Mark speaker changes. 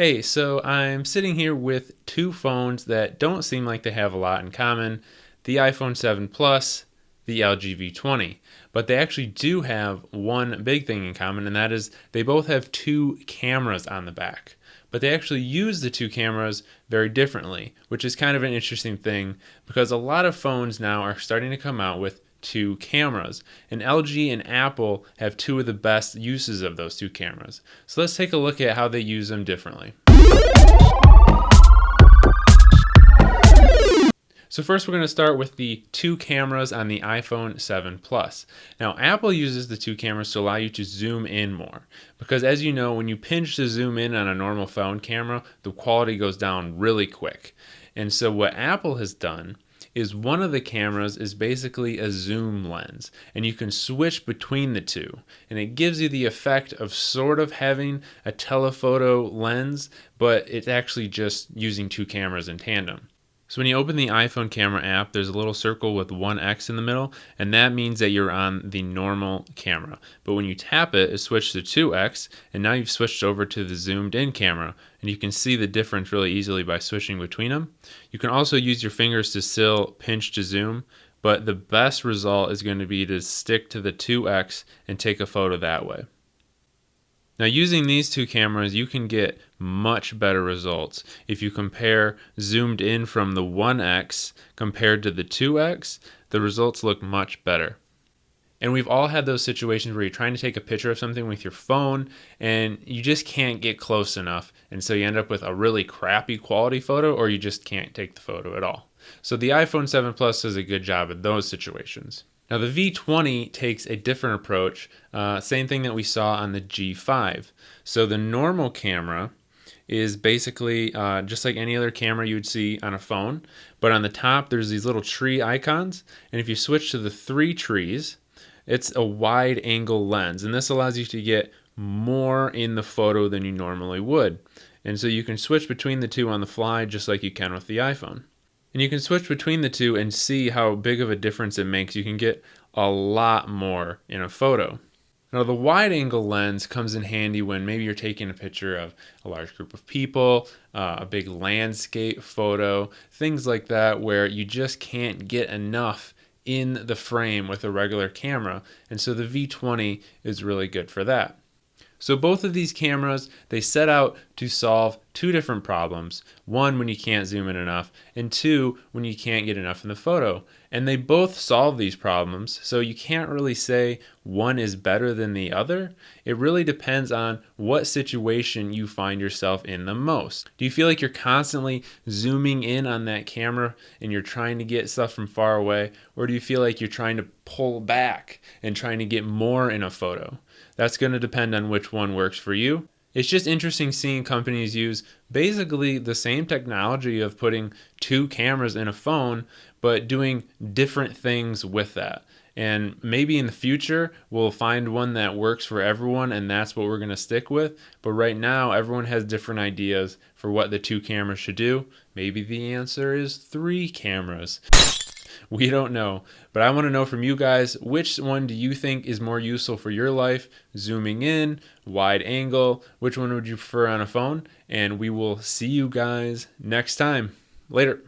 Speaker 1: Hey, so I'm sitting here with two phones that don't seem like they have a lot in common, the iPhone 7 Plus, the LG V20. But they actually do have one big thing in common, and that is they both have two cameras on the back. But they actually use the two cameras very differently, which is kind of an interesting thing because a lot of phones now are starting to come out with two cameras, and LG and Apple have two of the best uses of those two cameras. So let's take a look at how they use them differently. So first we're going to start with the two cameras on the iPhone 7 Plus. Now Apple uses the two cameras to allow you to zoom in more because, as you know, when you pinch to zoom in on a normal phone camera, the quality goes down really quick. And so what Apple has done is one of the cameras is basically a zoom lens, and you can switch between the two, and it gives you the effect of sort of having a telephoto lens, but it's actually just using two cameras in tandem. So when you open the iPhone camera app, there's a little circle with 1x in the middle, and that means that you're on the normal camera. But when you tap it, it switches to 2x, and now you've switched over to the zoomed in camera, and you can see the difference really easily by switching between them. You can also use your fingers to still pinch to zoom, but the best result is going to be to stick to the 2x and take a photo that way. Now, using these two cameras, you can get much better results. If you compare zoomed in from the 1x compared to the 2x, the results look much better. And we've all had those situations where you're trying to take a picture of something with your phone and you just can't get close enough. And so you end up with a really crappy quality photo, or you just can't take the photo at all. So the iPhone 7 Plus does a good job in those situations. Now the V20 takes a different approach, same thing that we saw on the G5. So the normal camera is basically just like any other camera you would see on a phone, but on the top there's these little tree icons, and if you switch to the three trees, it's a wide angle lens, and this allows you to get more in the photo than you normally would. And so you can switch between the two on the fly just like you can with the iPhone. And you can switch between the two and see how big of a difference it makes. You can get a lot more in a photo. Now the wide angle lens comes in handy when maybe you're taking a picture of a large group of people, a big landscape photo, things like that where you just can't get enough in the frame with a regular camera. And so the V20 is really good for that. So both of these cameras, they set out to solve two different problems. One, when you can't zoom in enough, and two, when you can't get enough in the photo. And they both solve these problems, so you can't really say one is better than the other. It really depends on what situation you find yourself in the most. Do you feel like you're constantly zooming in on that camera and you're trying to get stuff from far away? Or do you feel like you're trying to pull back and trying to get more in a photo? That's going to depend on which one works for you. It's just interesting seeing companies use basically the same technology of putting two cameras in a phone, but doing different things with that. And maybe in the future, we'll find one that works for everyone, and that's what we're going to stick with. But right now, everyone has different ideas for what the two cameras should do. Maybe the answer is three cameras. We don't know, but I want to know from you guys, which one do you think is more useful for your life? Zooming in, wide angle, which one would you prefer on a phone? And we will see you guys next time. Later.